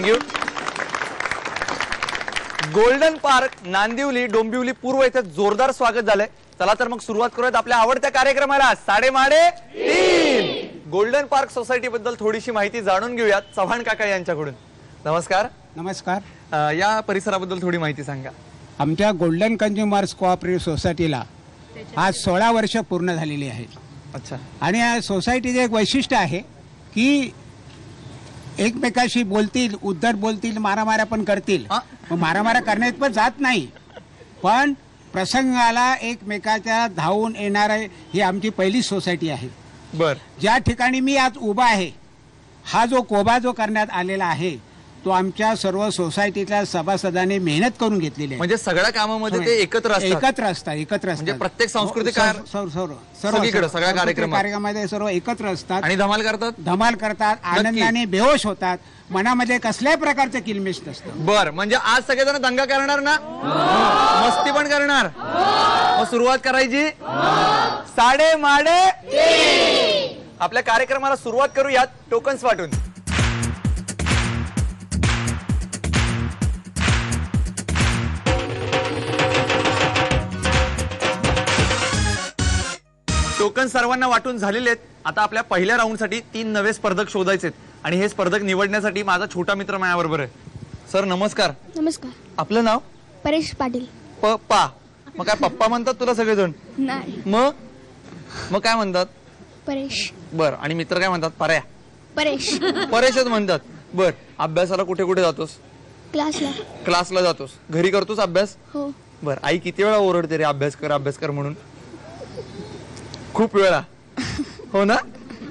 Thank you. Golden park Nandivali Dombivli पूर्व येथे जोरदार स्वागत झालंय. चला तर मग सुरुवात करूयात आपल्या आवडत्या कार्यक्रमाला. साडेमाडे 3 गोल्डन पार्क सोसायटी बद्दल थोडीशी माहिती जाणून घेऊयात चव्हाण काका यांच्याकडून. नमस्कार. नमस्कार. या परिसराबद्दल थोडी माहिती सांगा. आमच्या गोल्डन कन्झ्युमर्स कोऑपरेटिव्ह सोसायटीला आज 16 वर्ष पूर्ण झालेली आहेत. अच्छा. आणि या सोसायटीचे एक वैशिष्ट्य आहे की एकमेकाशी बोलतील, उद्धट बोलतील, मारामाऱ्या पण करतील. मारामाऱ्या करण्यात पण जात नाही, पण प्रसंगाला एकमेकाच्या धावून येणार ही आमची पहिली सोसायटी आहे. बर. ज्या ठिकाणी मी आज उभा आहे, हा जो कोबा जो करण्यात आलेला आहे तो आमच्या सर्व सोसायटीच्या सभासदांनी मेहनत करून घेतलेली आहे. म्हणजे सगळ्या कामामध्ये ते एकत्र असतात. म्हणजे प्रत्येक सांस्कृतिक सगळ्या कार्यक्रमामध्ये सर्व एकत्र असतात आणि धमाल करतात. आनंदाने बेहोश होतात. मनामध्ये कसल्याही प्रकारचं किलमिश नसतं. बर. म्हणजे आज सगळेजण दंगा करणार ना? मस्ती पण करणार. मग सुरुवात करायची. साडेमाडे आपल्या कार्यक्रमाला सुरुवात करूयात टोकन्स वाटून. टोकन सर्वांना वाटून झालेले आहेत. आता आपल्या पहिल्या राऊंडसाठी 3 नवे स्पर्धक शोधायचे आणि हे स्पर्धक निवडण्यासाठी माझा छोटा मित्र माझ्याबरोबर आहे. सर नमस्कार. नमस्कार. आपलं नाव? परेश पाटील. पप्पा. मग काय पप्पा म्हणतात तुला सगळेजण? नाही. मग काय म्हणतात? परेश. बर. आणि मित्र काय म्हणतात? परेश. परेशच म्हणतात. बर. अभ्यासाला कुठे कुठे जातोस? क्लासला जातोस. घरी करतोस अभ्यास? हो. बर. आई किती वेळा ओरडते रे अभ्यास कर म्हणून? खूप वेळा. हो ना?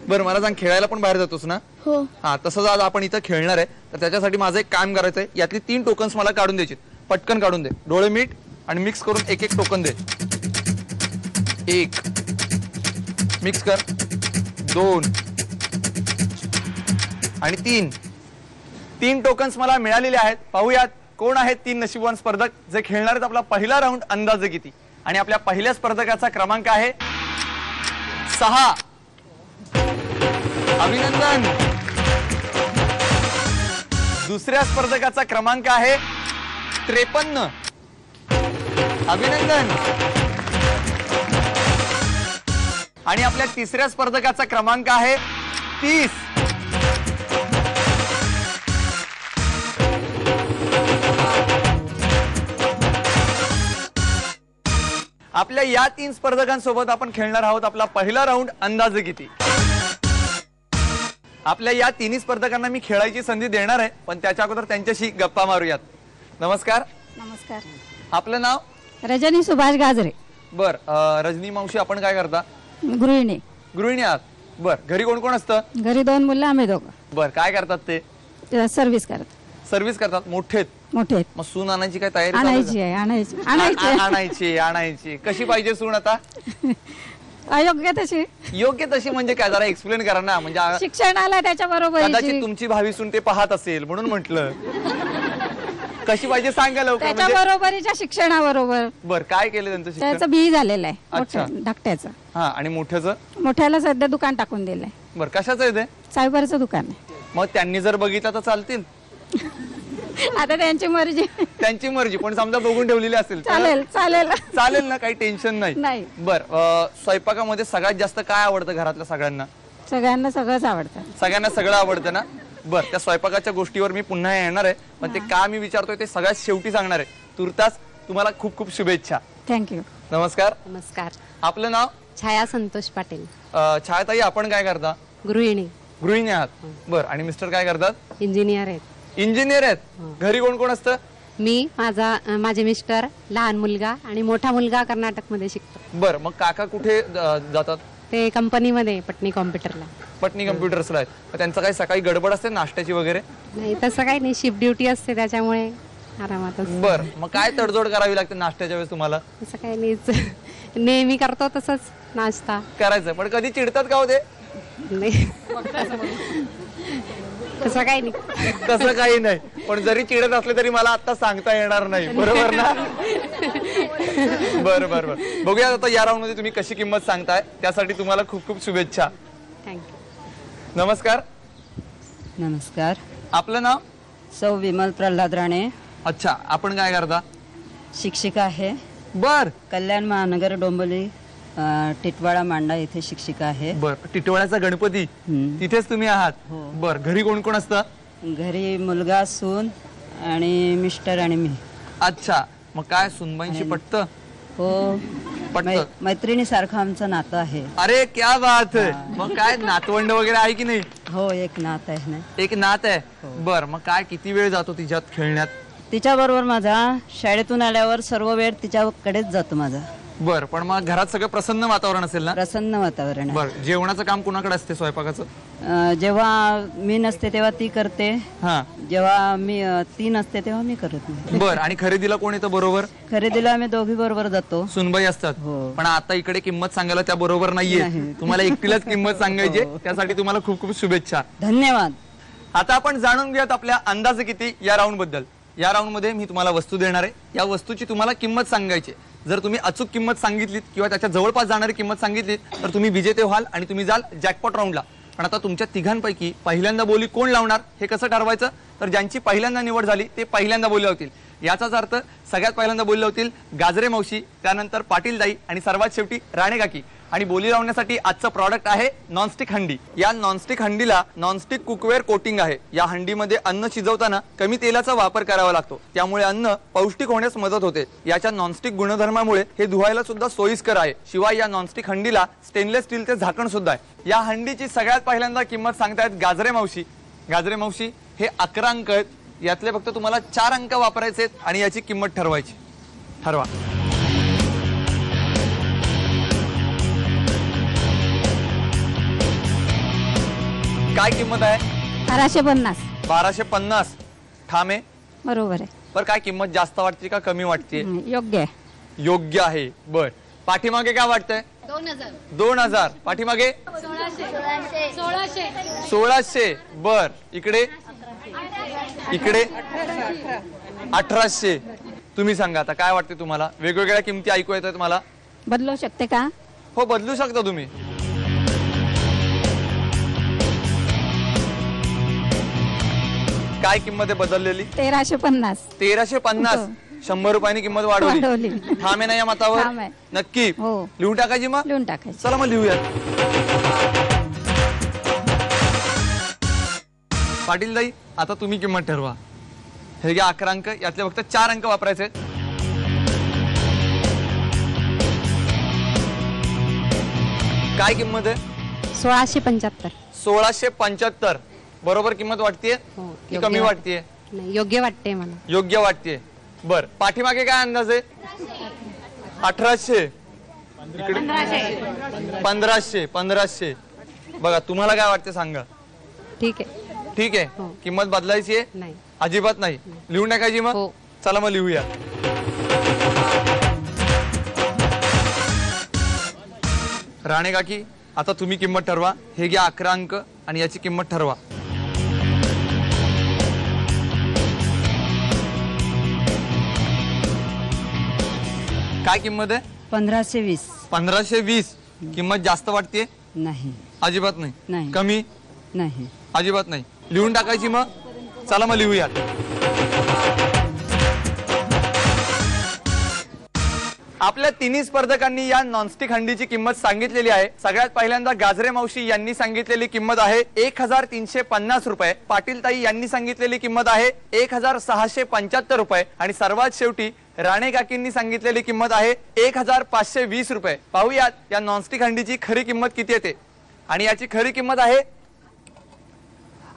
बरं मला सांग, खेळायला पण बाहेर जातोस ना? हो. हा. तसंच आज आपण इथं खेळणार आहे, तर त्याच्यासाठी माझं एक काम करायचंय. यातली 3 टोकन्स मला काढून द्यायची. पटकन काढून दे. डोळे मीट आणि मिक्स करून एक टोकन दे. 1 मिक्स कर. 2 आणि 3 टोकन्स मला मिळालेले आहेत. पाहूयात कोण आहेत 3 नशीबवान स्पर्धक जे खेळणार आहेत आपला पहिला राऊंड अंदाजे किती. आणि आपल्या पहिल्या स्पर्धकाचा क्रमांक आहे 6. अभिनंदन. दुसऱ्या स्पर्धकाचा क्रमांक आहे 53. अभिनंदन. आणि आपल्या तिसऱ्या स्पर्धकाचा क्रमांक आहे 30. आपल्या या 3 स्पर्धकांसोबत आपण खेळणार आहोत आपला पहिला राऊंड अंदाजे किती. आपल्या या 3 स्पर्धकांना मी खेळायची संधी देणार आहे, पण त्याच्या अगोदर त्यांच्याशी गप्पा मारूयात. नमस्कार. नमस्कार. आपलं नाव? रजनी सुभाष गाजरे. बर. रजनी मावशी आपण काय करता? गृहिणी आहात. बर. घरी कोण कोण असतं? घरी 2 मुलं, आम्ही दोघं. बर. काय करतात ते? सर्व्हिस करतात. मोठे. मग सून आणायची काय तयारी? आणायची. कशी पाहिजे सून आता? योग्य तशी म्हणजे काय, जरा एक्सप्लेन करा ना. म्हणजे शिक्षणाला त्याच्या बरोबर कदाचित तुमची भावी सून ते पाहत असेल म्हणून म्हटलं. कशी पाहिजे सांगा लवकर. त्याच्या बरोबरीच्या शिक्षणाबरोबर. बर. काय केलं त्यांचं शिक्षण? त्याचं बी झालेलं आहे धाकट्याचं. हा. आणि मोठ्याला सध्या दुकान टाकून दिलंय. बर. कशाचं आहे ते? सायबरचं दुकान आहे. मग त्यांनी जर बघितलं तर चालतील? आता त्यांची मर्जी. पण समजा बघून ठेवलेली असेल चालेल ना, काही टेन्शन नाही. बर. स्वयंपाकामध्ये सगळ्यात जास्त काय आवडतं घरातल्या सगळ्यांना? सगळ्यांना सगळंच आवडतं. सगळ्यांना सगळं आवडतं ना? बर. त्या स्वयंपाकाच्या गोष्टीवर मी पुन्हा येणार आहे, पण ते का मी विचारतोय ते सगळ्यात शेवटी सांगणार आहे. तुर्तास तुम्हाला खूप खूप शुभेच्छा. थँक्यू. नमस्कार. नमस्कार. आपलं नाव? छाया संतोष पाटील. छायाताई आपण काय करता? गृहिणी आहात. बर. आणि मिस्टर काय करतात? इंजिनियर आहेत. घरी कोण कोण असतं? मी, माझे मिस्टर, लहान मुलगा आणि मोठा मुलगा कर्नाटक मध्ये शिकतो. बर. मग काका कुठे जातात? ते कंपनीमध्ये पटनी कॉम्प्युटर्सला आहेत. त्यांचं काही सकाळी गडबड असते नाश्त्याची वगैरे? नाही तसं काही नाही, शिफ्ट ड्युटी असते त्याच्यामुळे आरामातच. बर. मग काय तडजोड करावी लागते नाश्त्याच्या वेळेस तुम्हाला? तसं काही नाही, नेहमी करतो तसंच नाश्ता करायचं. पण कधी चिडतात का होते? नाही तसं काही नाही. पण जरी चिडत असले तरी मला आता सांगता येणार नाही. बरोबर ना? बरं. बघूया आता या राऊंड मध्ये तुम्ही कशी किंमत सांगताय, त्यासाठी तुम्हाला खूप खूप शुभेच्छा. थँक्यू. नमस्कार. नमस्कार. आपलं नाव? सौ विमल प्रल्हाद राणे, अच्छा, आपण काय करता? शिक्षिका आहे. बर कल्याण महानगर डोंबिवली टिटवाळा मांडा इथे शिक्षिका आहे. बर, टिटवाळ्याचा गणपती तिथेच तुम्ही आहात? हो. बर, घरी कोण कोण असतं? घरी मुलगा, सून आणि मिस्टर आणि मी. अच्छा, मग काय सुनबाईंशी पटतं? हो, पटतं? मैत्रिणी सारखं आमचं नातं आहे. अरे क्या बात है. मग काय नातवंड वगैरे आहे की नाही? हो, एक नात आहे ना. एक नात आहे. बर, मग काय किती वेळ जातो तिच्यात खेळण्यात? तिच्या बरोबर माझा शाळेतून आल्यावर सर्व वेळ तिच्याकडेच जातो माझा. बर, पण मग घरात सगळं प्रसन्न वातावरण असेल ना? प्रसन्न वातावरण आहे. बर, जेवणाचं काम कुणाकडे असते स्वयंपाकाचं? जेव्हा मी नसते तेव्हा ती करते, हा. जेव्हा ती नसते तेव्हा मी करत नाही. बर, आणि खरेदीला कोण येतं बरोबर? खरेदीला आम्ही दोघी बरोबर जातो. सुनबाई असतात. हो. पण आता इकडे किंमत सांगायला त्या बरोबर नाहीये. नाही. तुम्हाला एकटीलाच किंमत सांगायची. त्यासाठी तुम्हाला खूप खूप शुभेच्छा. धन्यवाद. आता आपण जाणून घेऊयात आपल्या अंदाजे किती या राऊंड बद्दल. या राऊंड मध्ये मी तुम्हाला वस्तू देणार आहे. या वस्तूची तुम्हाला किंमत सांगायची. जर तुम्ही अचूक किंमत सांगितलीत किंवा त्याच्या जवळपास जाणारी किंमत सांगितलीत तर तुम्ही विजेते व्हाल आणि तुम्ही जाल जॅकपॉट राऊंडला. पण आता तुमच्या तिघांपैकी पहिल्यांदा बोली कोण लावणार हे कसं ठरवायचं? तर ज्यांची पहिल्यांदा निवड झाली ते पहिल्यांदा बोली लावतील. याचाच अर्थ सगळ्यात पहिल्यांदा बोली लावतील गाजरे मावशी, त्यानंतर पाटील दाई आणि सर्वात शेवटी राणे काकी. आणि बोली लावण्यासाठी आजचं प्रॉडक्ट आहे नॉनस्टिक हंडी. या नॉनस्टिक हंडीला नॉनस्टिक कुकवेअर कोटिंग आहे. या हंडीमध्ये अन्न शिजवताना कमी तेलाचा वापर करावा लागतो, त्यामुळे अन्न पौष्टिक होण्यास मदत होते. याच्या नॉनस्टिक गुणधर्मामुळे हे धुवायला सुद्धा सोयीस्कर आहे. शिवाय या नॉनस्टिक हंडीला स्टेनलेस स्टीलचे झाकण सुद्धा आहे. या हंडीची सगळ्यात पहिल्यांदा किंमत सांगतायत गाजरे मावशी. गाजरे मावशी, हे 11 अंक आहेत. यातले फक्त तुम्हाला 4 अंक वापरायचे आहेत आणि याची किंमत ठरवायची. ठरवा. काय किंमत आहे? 1250. 1250. ठाम आहे? बरोबर आहे. पर काय किंमत जास्त वाटते का कमी वाटते? योग्य आहे. योग्य आहे. बर, पाठीमागे काय वाटतंय? 2000. पाठीमागे 1600. बर, इकडे 1800. तुम्ही सांगा आता काय वाटते तुम्हाला? वेगवेगळ्या किमती ऐकू येतात मला. बदलू शकते का? हो, बदलू शकता तुम्ही. काय किंमत आहे बदललेली? 1350. 1350. 100 रुपयांनी किंमत वाढवली. ठाम आहे ना या मतावर? ठाम आहे. नक्की. हो. लिहून टाकायची मग? लिहून टाकायचं. चला मग लिहूयात. पाटील दाई, आता तुम्ही किंमत ठरवा. हे घ्या 11 अंक. यातले फक्त 4 अंक वापरायचे. काय किंमत आहे? 1675. 1675. बरोबर किंमत वाटतेय हो, की योग्य कमी वाटते. वाटतेय? नाही, योग्य वाटते मला. योग्य वाटतेय. बर, पाठीमागे काय अंदाज आहे? 1800. इकडे 1500. बघा, तुम्हाला काय वाटते सांगा. ठीक आहे. ठीक आहे. हो. किंमत बदलायची आहे? नाही. अजिबात नाही. लिहून टाकायची मग? हो. चला मग लिहूया. राणे काकी, आता तुम्ही किंमत ठरवा. हे घ्या 11 अंक आणि याची किंमत ठरवा. काय किंमत आहे? 1520. 1520. किंमत जास्त वाटते? नाही. अजिबात नाही. नाही. कमी? नाही. अजिबात नाही. लिहून टाकायची मग? चला मग लिहूयात. आपल्या तिन्ही स्पर्धकांनी या नॉनस्टिक हंडीची किंमत सांगितलेली आहे. सगळ्यात पहिल्यांदा गाजरे मावशी यांनी सांगितलेली किंमत आहे 1350 रुपये. पाटील ताई यांनी सांगितलेली किंमत आहे 1675 रुपये. आणि सर्वात शेवटी राणे काकींनी सांगितलेली किंमत आहे 1520 रुपये. पाहूयात या नॉनस्टिक हंडीची खरी किंमत किती येते. आणि याची खरी किंमत आहे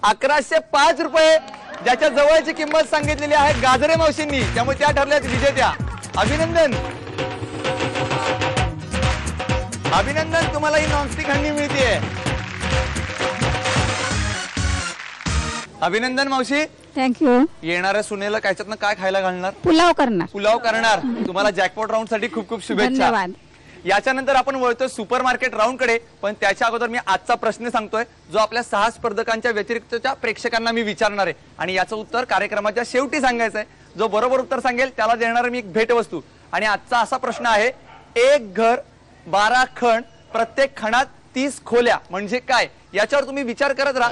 1105 रुपये. ज्याच्या जवळची किंमत सांगितलेली आहे गाजरे मावशींनी, त्यामुळे त्या ठरल्यात विजेत्या. अभिनंदन. अभिनंदन, तुम्हाला ही नॉनस्टिक हंडी मिळतेय. अभिनंदन मावशी. थँक्यू. येणाऱ्या सुनेला कायच्यातनं काय खायला घालणार? पुलाव करणार. पुलाव करणार. तुम्हाला जॅकपॉट राऊंड साठी खूप खूप शुभेच्छा. धन्यवाद. याच्यानंतर आपण वळतोय सुपर मार्केट राऊंड कडे. पण त्याच्या अगोदर मी आजचा प्रश्न सांगतोय, जो आपल्या 6 स्पर्धकांच्या व्यतिरिक्तच्या प्रेक्षकांना मी विचारणार आहे. आणि याचं उत्तर कार्यक्रमाच्या शेवटी सांगायचं आहे. जो बरोबर उत्तर सांगेल त्याला देणार मी एक भेटवस्तू. आणि आजचा असा प्रश्न आहे, एक घर 12 खण, प्रत्येक खणात 30 खोल्या म्हणजे काय? याच्यावर तुम्ही विचार करत राहा.